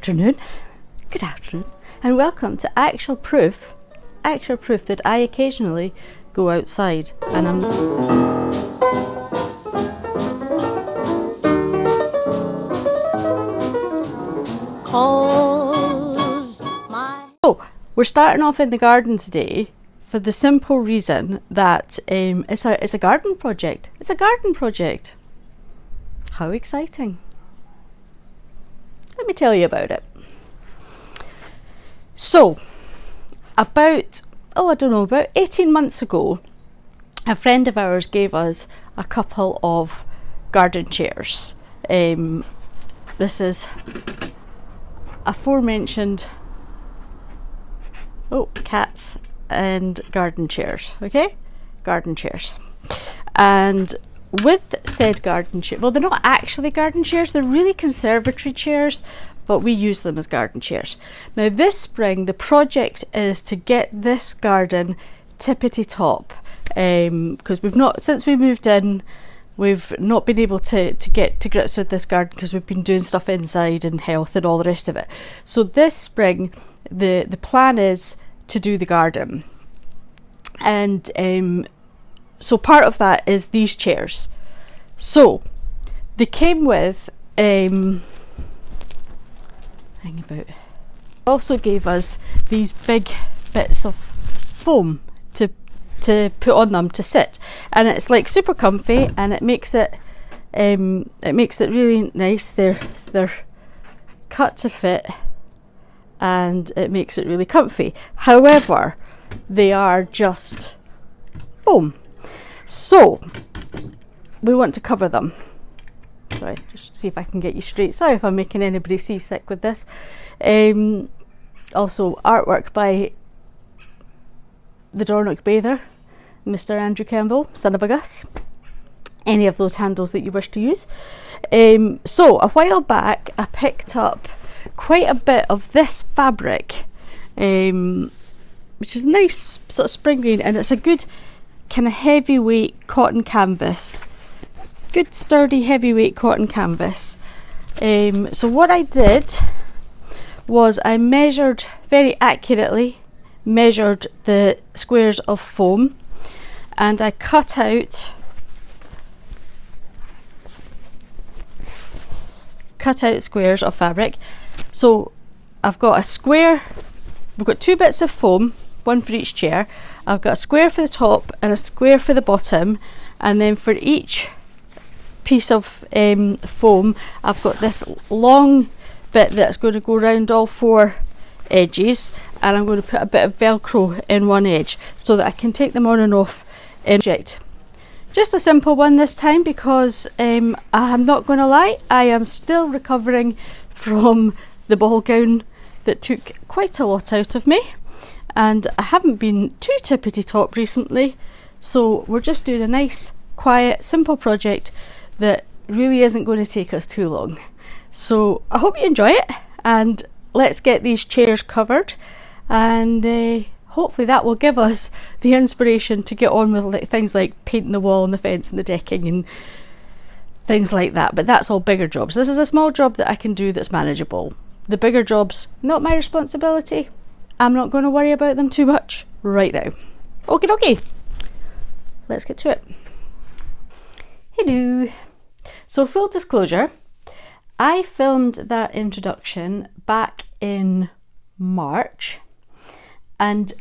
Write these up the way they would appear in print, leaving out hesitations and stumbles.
afternoon, and welcome to actual proof that I occasionally go outside and I'm So we're starting off in the garden today for the simple reason that it's a garden project. It's a garden project. How exciting. Let me tell you about it. So, about 18 months ago, a friend of ours gave us a couple of garden chairs. This is aforementioned cats and garden chairs, okay? Garden chairs. And with said garden chair, well, they're not actually garden chairs, they're really conservatory chairs, but we use them as garden chairs. Now this spring the project is to get this garden tippity top, because since we moved in, we've not been able to get to grips with this garden because we've been doing stuff inside and health and all the rest of it. So this spring the plan is to do the garden, and so part of that is these chairs. So they came with also gave us these big bits of foam to put on them to sit, and it's like super comfy, and it makes it really nice. They're cut to fit and it makes it really comfy. However, they are just foam. So we want to cover them. Sorry, just see if I can get you straight. Sorry if I'm making anybody seasick with this. Also artwork by the Dornoch Bather, Mr. Andrew Campbell, son of a Gus. Any of those handles that you wish to use. So a while back I picked up quite a bit of this fabric, which is nice sort of spring green, and it's a good kind of heavyweight cotton canvas, good sturdy heavyweight cotton canvas. So what I did was I very accurately measured the squares of foam, and I cut out squares of fabric. So I've got a square, we've got two bits of foam, one for each chair. I've got a square for the top and a square for the bottom, and then for each piece of foam I've got this long bit that's going to go around all four edges, and I'm going to put a bit of velcro in one edge so that I can take them on and off in project. Just a simple one this time, because I'm not going to lie, I am still recovering from the ball gown that took quite a lot out of me, and I haven't been too tippity top recently, so we're just doing a nice, quiet, simple project that really isn't going to take us too long. So I hope you enjoy it, and let's get these chairs covered, and hopefully that will give us the inspiration to get on with things like painting the wall and the fence and the decking and things like that. But that's all bigger jobs. This is a small job that I can do that's manageable. The bigger jobs, not my responsibility. I'm not going to worry about them too much right now. Okie dokie, let's get to it. Hello. So full disclosure, I filmed that introduction back in March, and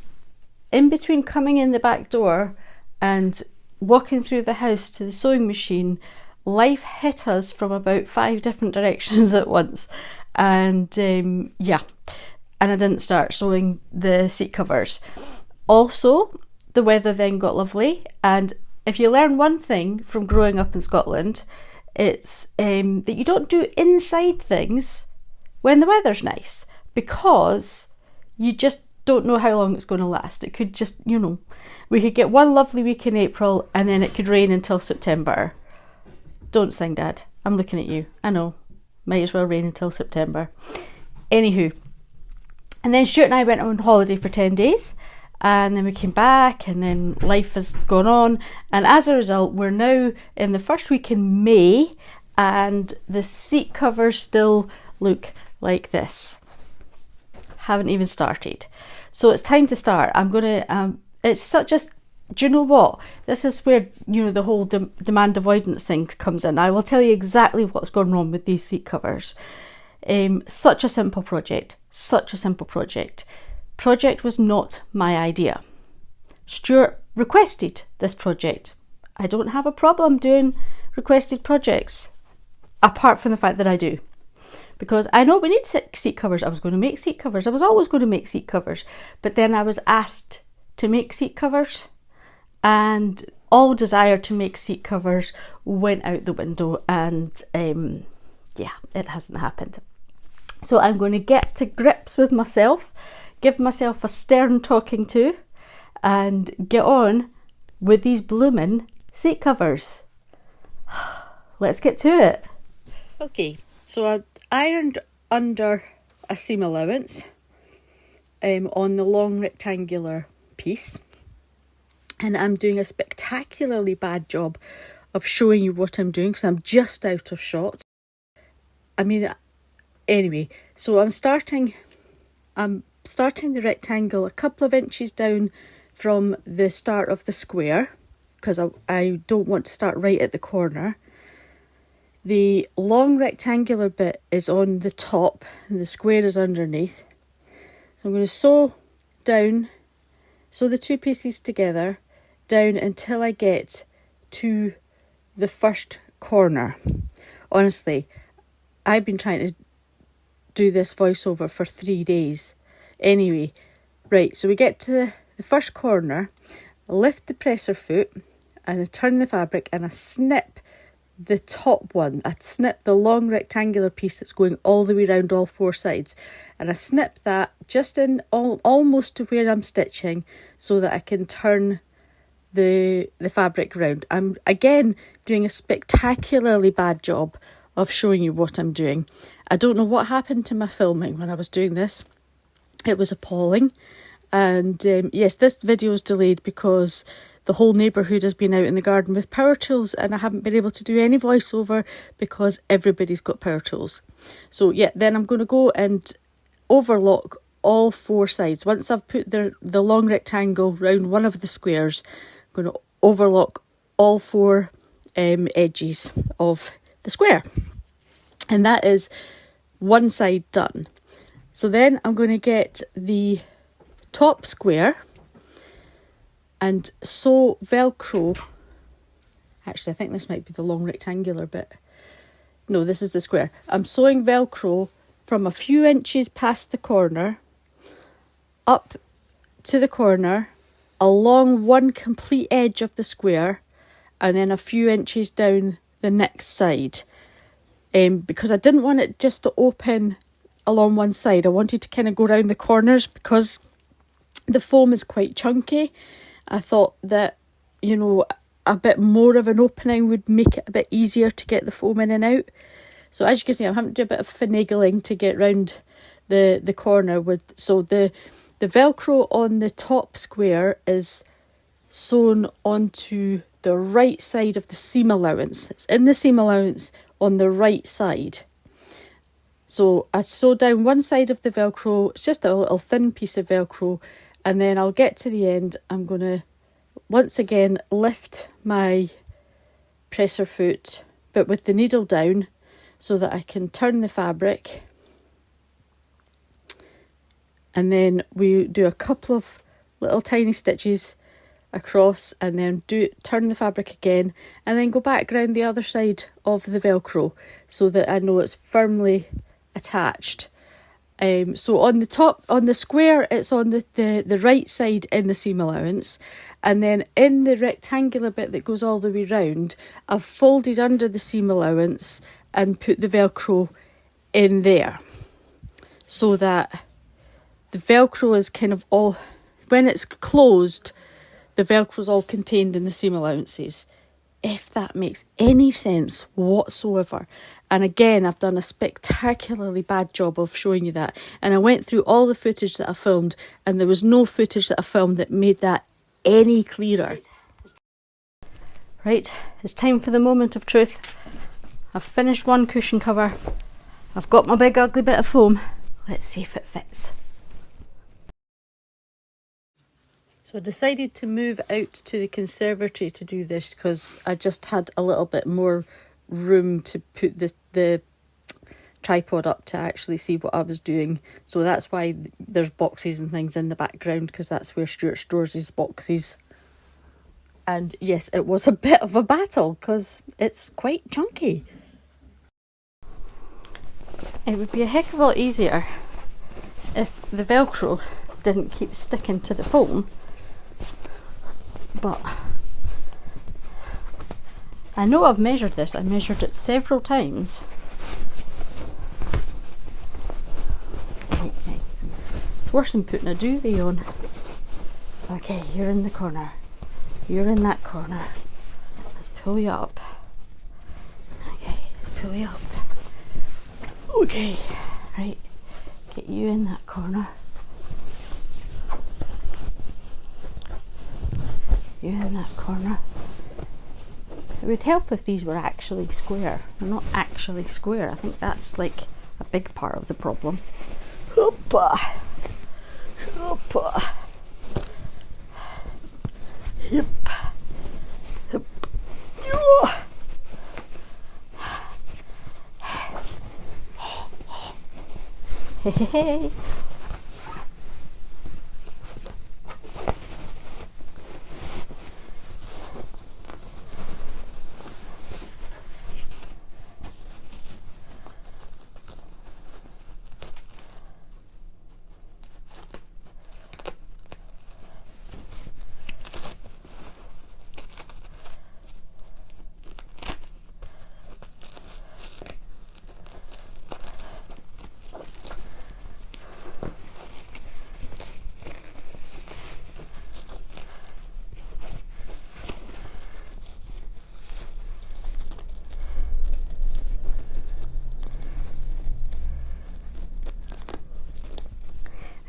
in between coming in the back door and walking through the house to the sewing machine, life hit us from about 5 different directions at once, and and I didn't start sewing the seat covers. Also, the weather then got lovely, and if you learn one thing from growing up in Scotland, it's that you don't do inside things when the weather's nice, because you just don't know how long it's going to last. It could just, we could get one lovely week in April and then it could rain until September. Don't sing, Dad. I'm looking at you. I know. Might as well rain until September. Anywho. And then Stuart and I went on holiday for 10 days, and then we came back, and then life has gone on, and as a result we're now in the first week in May, and the seat covers still look like this. Haven't even started. So it's time to start. I'm gonna, it's such a, do you know what? This is where, you know, the whole demand avoidance thing comes in. I will tell you exactly what's going on with these seat covers. Such a simple project, such a simple project. Project was not my idea. Stuart requested this project. I don't have a problem doing requested projects, apart from the fact that I do. Because I know we need seat covers. I was going to make seat covers. I was always going to make seat covers. But then I was asked to make seat covers, and all desire to make seat covers went out the window, and yeah, it hasn't happened. So I'm going to get to grips with myself, give myself a stern talking to, and get on with these blooming seat covers. Let's get to it. Okay, so I've ironed under a seam allowance on the long rectangular piece, and I'm doing a spectacularly bad job of showing you what I'm doing because I'm just out of shot. I mean, anyway, so I'm starting the rectangle a couple of inches down from the start of the square, because I don't want to start right at the corner. The long rectangular bit is on the top and the square is underneath. So I'm going to sew the two pieces together down until I get to the first corner. Honestly, I've been trying to do this voiceover for 3 days. Anyway, right, so we get to the first corner, I lift the presser foot and I turn the fabric and I snip the top one. I snip the long rectangular piece that's going all the way around all four sides, and I snip that just in almost to where I'm stitching so that I can turn the fabric round. I'm again doing a spectacularly bad job of showing you what I'm doing. I don't know what happened to my filming when I was doing this. It was appalling. And yes, this video is delayed because the whole neighbourhood has been out in the garden with power tools, and I haven't been able to do any voiceover because everybody's got power tools. So yeah, then I'm going to go and overlock all four sides. Once I've put the long rectangle round one of the squares, I'm going to overlock all four edges of the square. And that is one side done. So then I'm going to get the top square and sew Velcro. Actually, I think this might be the long rectangular bit. No, this is the square. I'm sewing Velcro from a few inches past the corner up to the corner, along one complete edge of the square, and then a few inches down the next side. Because I didn't want it just to open along one side. I wanted to kind of go around the corners because the foam is quite chunky. I thought that, you know, a bit more of an opening would make it a bit easier to get the foam in and out. So as you can see, I'm having to do a bit of finagling to get round the corner with. So the Velcro on the top square is sewn onto the right side of the seam allowance. It's in the seam allowance on the right side. So I sew down one side of the Velcro. It's just a little thin piece of Velcro. And then I'll get to the end. I'm going to once again lift my presser foot, but with the needle down, so that I can turn the fabric. And then we do a couple of little tiny stitches across, and then turn the fabric again, and then go back round the other side of the Velcro so that I know it's firmly attached. So on the top, on the square, it's on the right side in the seam allowance, and then in the rectangular bit that goes all the way round, I've folded under the seam allowance and put the Velcro in there, so that the Velcro is kind of all, when it's closed, the Velcro is all contained in the seam allowances. If that makes any sense whatsoever. And again, I've done a spectacularly bad job of showing you that. And I went through all the footage that I filmed, and there was no footage that I filmed that made that any clearer. Right, it's time for the moment of truth. I've finished one cushion cover. I've got my big ugly bit of foam. Let's see if it fits. So I decided to move out to the conservatory to do this because I just had a little bit more room to put the tripod up to actually see what I was doing. So that's why there's boxes and things in the background, because that's where Stuart stores his boxes. And yes, it was a bit of a battle because it's quite chunky. It would be a heck of a lot easier if the Velcro didn't keep sticking to the foam. But I know I've measured this. I measured it several times. Okay. It's worse than putting a duvet on. Okay, you're in the corner. You're in that corner. Let's pull you up. Okay, let's pull you up. Okay, right. Get you in that corner. You in that corner. It would help if these were actually square. They're not actually square. I think that's like a big part of the problem. Hoppa! Hoppa! Yep. Yep. Hey, hey, hey.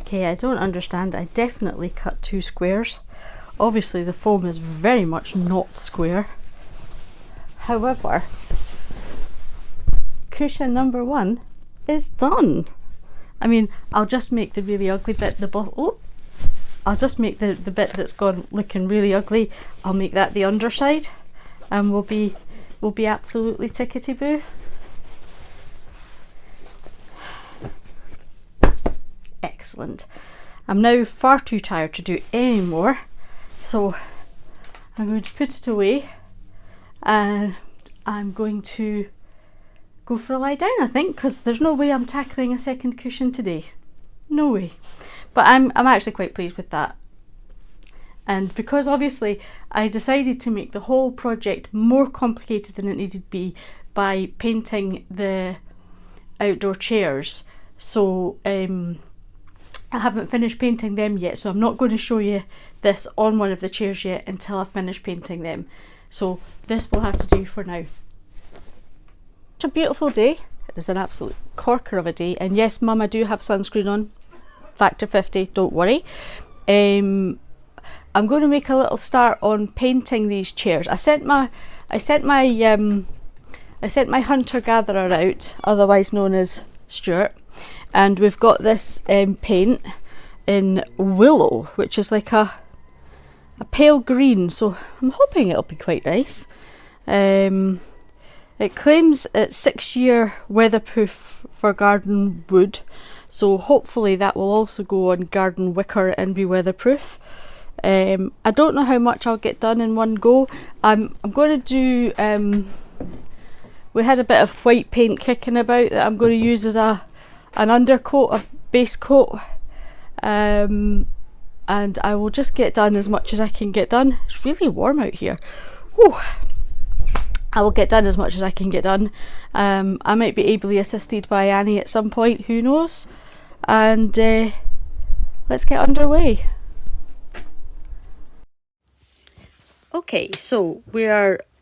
Okay, I don't understand. I definitely cut 2 squares. Obviously the foam is very much not square. However, cushion number 1 is done. I mean, I'll just make the really ugly bit, I'll just make the bit that's gone looking really ugly, I'll make that the underside, and we'll be absolutely tickety-boo. Excellent. I'm now far too tired to do any more, so I'm going to put it away and I'm going to go for a lie down, I think, because there's no way I'm tackling a second cushion today. No way. But I'm actually quite pleased with that. And because obviously I decided to make the whole project more complicated than it needed to be by painting the outdoor chairs, so I haven't finished painting them yet, so I'm not going to show you this on one of the chairs yet until I've finished painting them. So this will have to do for now. It's a beautiful day. It is an absolute corker of a day, and yes, Mum, I do have sunscreen on. Factor 50, don't worry. I'm going to make a little start on painting these chairs. I sent my hunter-gatherer out, otherwise known as Stuart, and we've got this paint in willow, which is like a pale green, so I'm hoping it'll be quite nice. It claims it's 6-year weatherproof for garden wood, so hopefully that will also go on garden wicker and be weatherproof. I don't know how much I'll get done in one go. I'm going to do, we had a bit of white paint kicking about that I'm going to use as an undercoat, a base coat, and I will just get done as much as I can get done. It's really warm out here. Whew. I will get done as much as I can get done. I might be ably assisted by Annie at some point, who knows, and let's get underway. Okay, so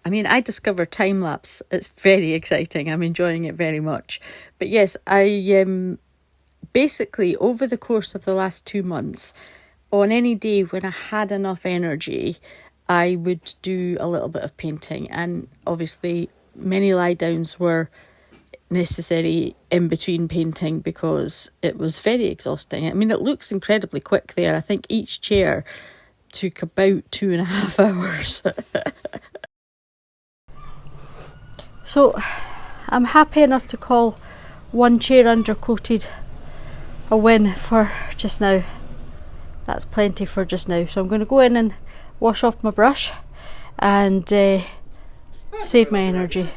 I discovered time lapse. It's very exciting. I'm enjoying it very much. But yes, I basically over the course of the last 2 months, on any day when I had enough energy, I would do a little bit of painting. And obviously many lie downs were necessary in between painting because it was very exhausting. I mean, it looks incredibly quick there. I think each chair took about 2.5 hours. So I'm happy enough to call one chair undercoated a win for just now. That's plenty for just now. So I'm going to go in and wash off my brush and save my energy.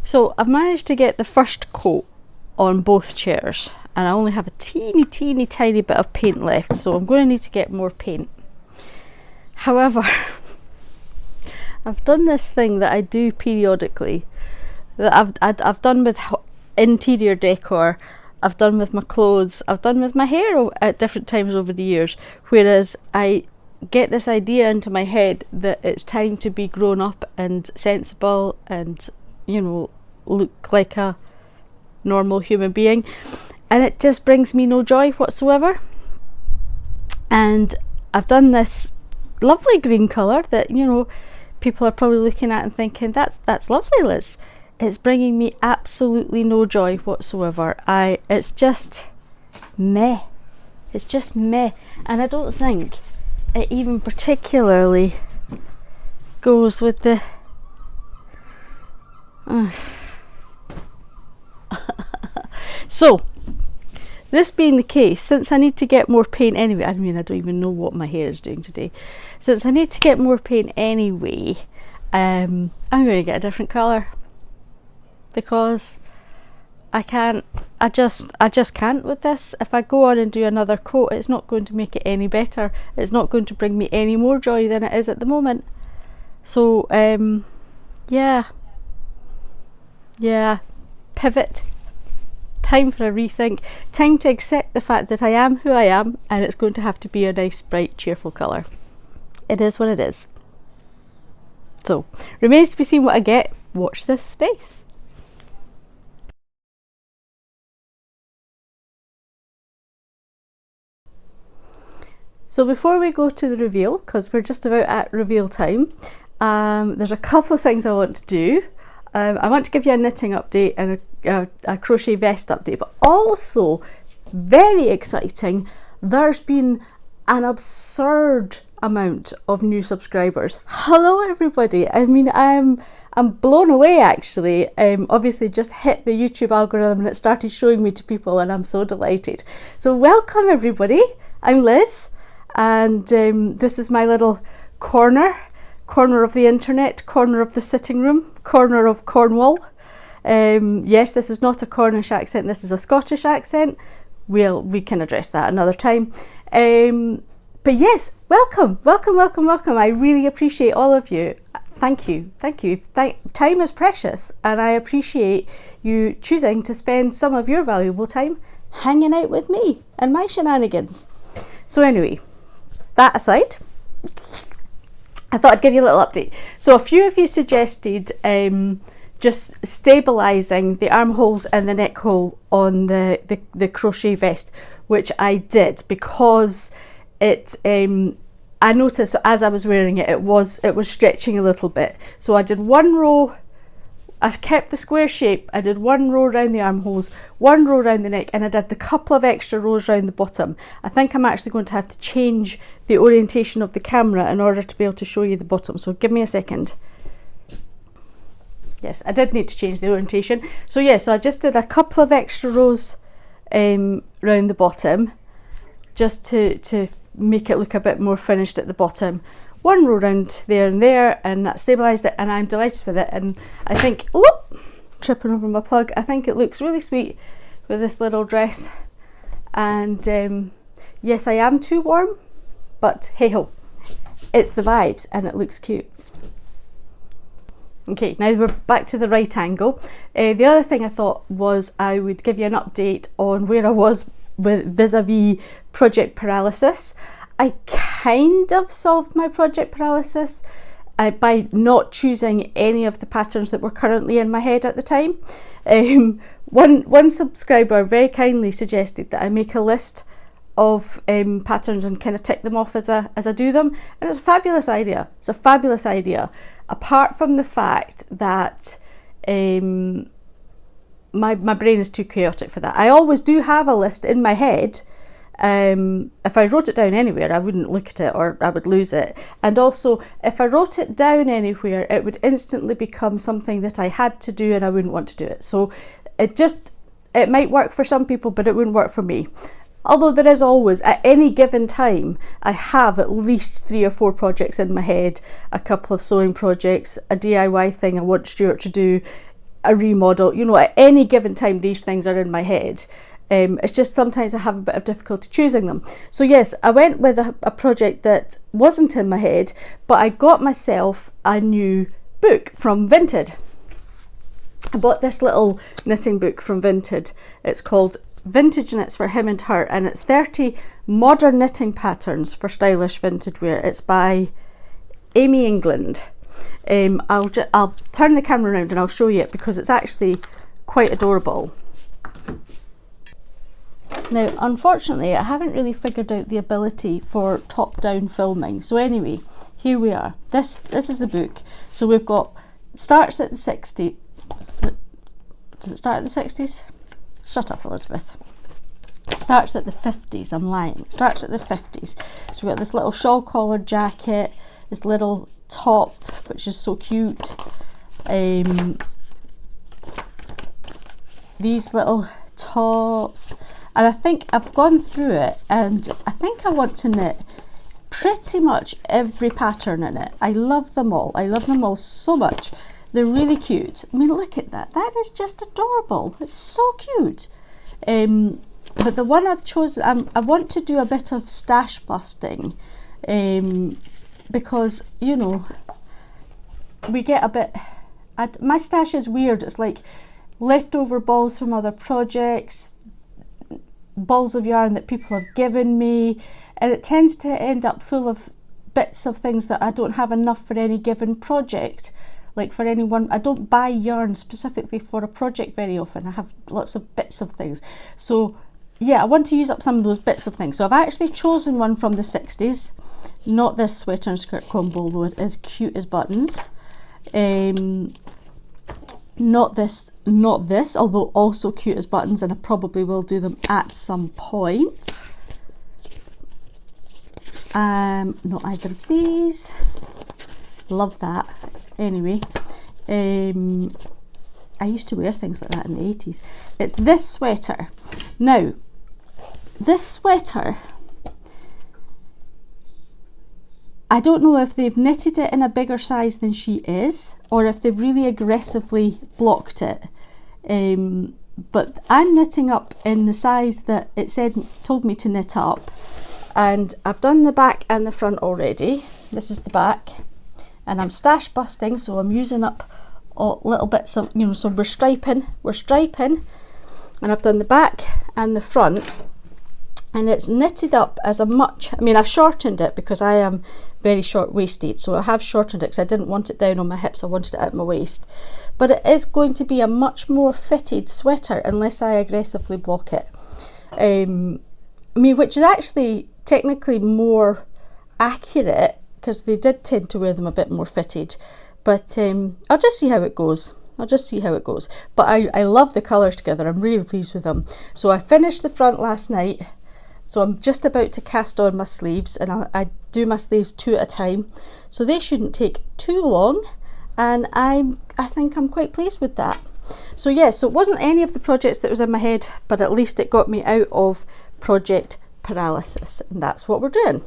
So I've managed to get the first coat on both chairs, and I only have a teeny tiny bit of paint left, so I'm going to need to get more paint. However, I've done this thing that I do periodically, that I've done with interior decor, I've done with my clothes, I've done with my hair at different times over the years, whereas I get this idea into my head that it's time to be grown up and sensible and, you know, look like a normal human being, and it just brings me no joy whatsoever. And I've done this lovely green colour that, you know, people are probably looking at and thinking that's lovely, Liz. It's bringing me absolutely no joy whatsoever. It's just meh. It's just meh, and I don't think it even particularly goes with the So, this being the case, since I need to get more paint anyway, I mean, I don't even know what my hair is doing today. Since I need to get more paint anyway, I'm going to get a different colour, because I just can't with this. If I go on and do another coat, it's not going to make it any better. It's not going to bring me any more joy than it is at the moment. So, yeah, pivot. Time for a rethink. Time to accept the fact that I am who I am, and it's going to have to be a nice, bright, cheerful colour. It is what it is. So, remains to be seen what I get. Watch this space. So before we go to the reveal, because we're just about at reveal time, there's a couple of things I want to do. I want to give you a knitting update and a crochet vest update, but also, very exciting, there's been an absurd amount of new subscribers. Hello everybody. I mean, I'm blown away actually. Obviously just hit the YouTube algorithm and it started showing me to people, and I'm so delighted. So welcome everybody. I'm Liz, and this is my little corner of the internet, corner of the sitting room, corner of Cornwall. Yes, this is not a Cornish accent, this is a Scottish accent. We can address that another time. But yes, welcome. I really appreciate all of you. Thank you. Time is precious, and I appreciate you choosing to spend some of your valuable time hanging out with me and my shenanigans. So anyway, that aside, I thought I'd give you a little update. So a few of you suggested just stabilising the armholes and the neck hole on the crochet vest, which I did because it I noticed as I was wearing it, it was stretching a little bit. So I did one row I kept the square shape. I did one row around the armholes, one row around the neck, and I did a couple of extra rows around the bottom. I think I'm actually going to have to change the orientation of the camera in order to be able to show you the bottom. So give me a second. Yes, I did need to change the orientation. So yeah, so I just did a couple of extra rows round the bottom, just to make it look a bit more finished at the bottom. One row round there and there, and that stabilised it, and I'm delighted with it. And I think, oh, tripping over my plug, I think it looks really sweet with this little dress. And yes, I am too warm, but hey ho, it's the vibes and it looks cute. Okay, now we're back to the right angle. The other thing I thought was I would give you an update on where I was with vis-a-vis project paralysis. I kind of solved my project paralysis by not choosing any of the patterns that were currently in my head at the time. One subscriber very kindly suggested that I make a list of patterns and kind of tick them off as I do them, and it's a fabulous idea. It's a fabulous idea. Apart from the fact that my brain is too chaotic for that. I always do have a list in my head. If I wrote it down anywhere, I wouldn't look at it, or I would lose it. And also, if I wrote it down anywhere, it would instantly become something that I had to do and I wouldn't want to do it. So it might work for some people, but it wouldn't work for me. Although there is always, at any given time, I have at least 3 or 4 projects in my head, a couple of sewing projects, a DIY thing I want Stuart to do, a remodel. You know, at any given time, these things are in my head. It's just sometimes I have a bit of difficulty choosing them. So yes, I went with a project that wasn't in my head, but I got myself a new book from Vinted. I bought this little knitting book from Vinted. It's called Vintage Knits for Him and Her, and it's 30 modern knitting patterns for stylish vintage wear. It's by Amy England. I'll turn the camera around and I'll show you it because it's actually quite adorable. Now, unfortunately, I haven't really figured out the ability for top-down filming. So anyway, here we are. This is the book. So we've got, starts at the 60s. Does it start at the 60s? Shut up, Elizabeth. It starts at the 50s, I'm lying. It starts at the 50s. So we've got this little shawl collar jacket, this little top, which is so cute. These little tops. And I think I've gone through it, and I think I want to knit pretty much every pattern in it. I love them all. I love them all so much. They're really cute. I mean, look at that. That is just adorable. It's so cute. But the one I've chosen, I want to do a bit of stash busting, because, you know, we get a bit, my stash is weird. It's like leftover balls from other projects, balls of yarn that people have given me, and it tends to end up full of bits of things that I don't have enough for any given project. Like for anyone, I don't buy yarn specifically for a project very often. I have lots of bits of things. So yeah, I want to use up some of those bits of things. So I've actually chosen one from the 60s, not this sweater and skirt combo, although it is cute as buttons. Not this, although also cute as buttons, and I probably will do them at some point. Not either of these. Love that. Anyway, I used to wear things like that in the 80s. It's this sweater. Now, this sweater, I don't know if they've knitted it in a bigger size than she is, or if they've really aggressively blocked it. But I'm knitting up in the size that it told me to knit up, and I've done the back and the front already. This is the back, and I'm stash busting, so I'm using up little bits of, you know, so we're striping, and I've done the back and the front, and it's knitted up as a much, I mean, I've shortened it because I am very short-waisted, so I have shortened it because I didn't want it down on my hips, I wanted it at my waist. But it is going to be a much more fitted sweater unless I aggressively block it. I mean, which is actually technically more accurate, because they did tend to wear them a bit more fitted. But I'll just see how it goes. I'll just see how it goes. But I love the colours together. I'm really pleased with them. So I finished the front last night. So I'm just about to cast on my sleeves, and I do my sleeves 2 at a time. So they shouldn't take too long, and I think I'm quite pleased with that. So yeah, so it wasn't any of the projects that was in my head, but at least it got me out of project paralysis, and that's what we're doing.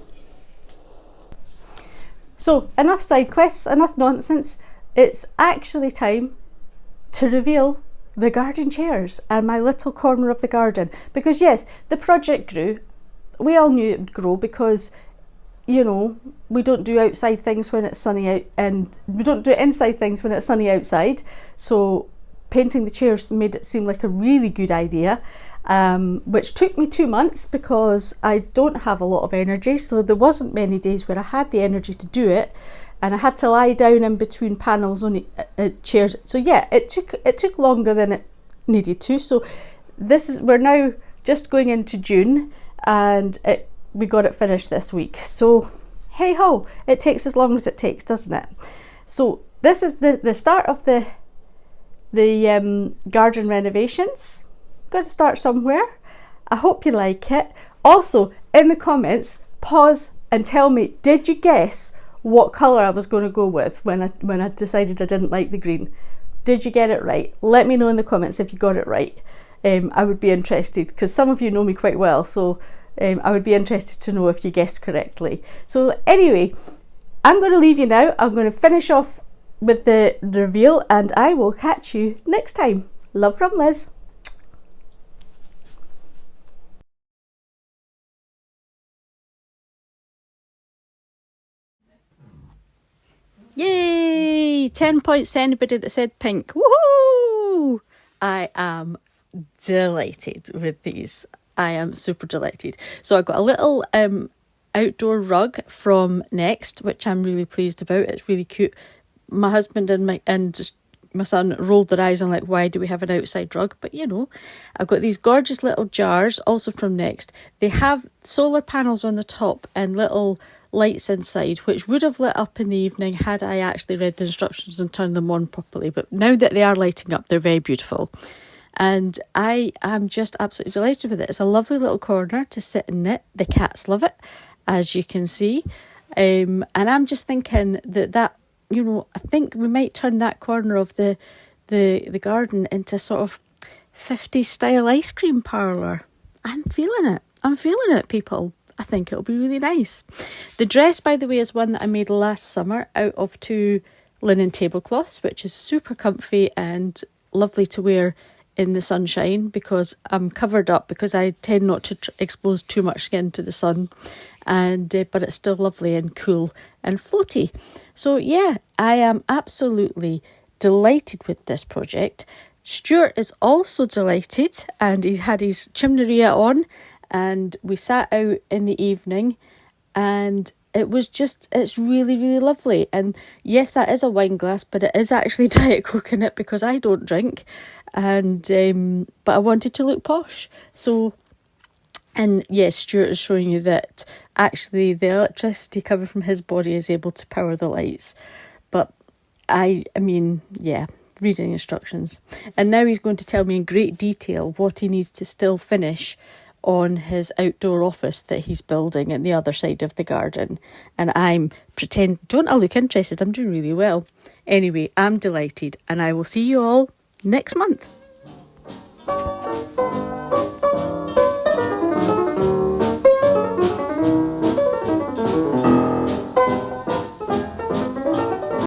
So enough side quests, enough nonsense. It's actually time to reveal the garden chairs and my little corner of the garden, because yes, the project grew. We all knew it would grow because, you know, we don't do outside things when it's sunny out, and we don't do inside things when it's sunny outside. So painting the chairs made it seem like a really good idea, which took me 2 months because I don't have a lot of energy. So there wasn't many days where I had the energy to do it, and I had to lie down in between panels on chairs. So yeah, it took longer than it needed to. So we're now just going into June, and we got it finished this week. So hey ho, it takes as long as it takes, doesn't it? So this is the start of the garden renovations. Got to start somewhere. I hope you like it. Also, in the comments, pause and tell me, did you guess what colour I was going to go with when I decided I didn't like the green? Did you get it right? Let me know in the comments if you got it right. I would be interested, because some of you know me quite well, so I would be interested to know if you guessed correctly. So anyway, I'm going to leave you now. I'm going to finish off with the reveal, and I will catch you next time. Love from Liz. Yay! 10 points to anybody that said pink. Woohoo! I am delighted with these. I am super delighted. So I got a little outdoor rug from Next, which I'm really pleased about. It's really cute. My husband and my son rolled their eyes and like, why do we have an outside rug? But you know, I've got these gorgeous little jars, also from Next. They have solar panels on the top and little lights inside, which would have lit up in the evening had I actually read the instructions and turned them on properly. But now that they are lighting up, they're very beautiful. And I am just absolutely delighted with it. It's a lovely little corner to sit and knit. The cats love it, as you can see. And I'm just thinking that you know, I think we might turn that corner of the garden into sort of 50s style ice cream parlour. I'm feeling it, people. I think it'll be really nice. The dress, by the way, is one that I made last summer out of 2 linen tablecloths, which is super comfy and lovely to wear in the sunshine, because I'm covered up, because I tend not to expose too much skin to the sun, and but it's still lovely and cool and floaty. So yeah, I am absolutely delighted with this project. Stuart is also delighted, and he had his chimneria on, and we sat out in the evening, and it's really, really lovely. And yes, that is a wine glass, but it is actually Diet Coke in it, because I don't drink, and but I wanted to look posh. So, and yes, Stuart is showing you that actually the electricity coming from his body is able to power the lights. But I mean, yeah, reading instructions. And now he's going to tell me in great detail what he needs to still finish on his outdoor office that he's building at the other side of the garden. And I'm don't I look interested? I'm doing really well. Anyway, I'm delighted, and I will see you all next month.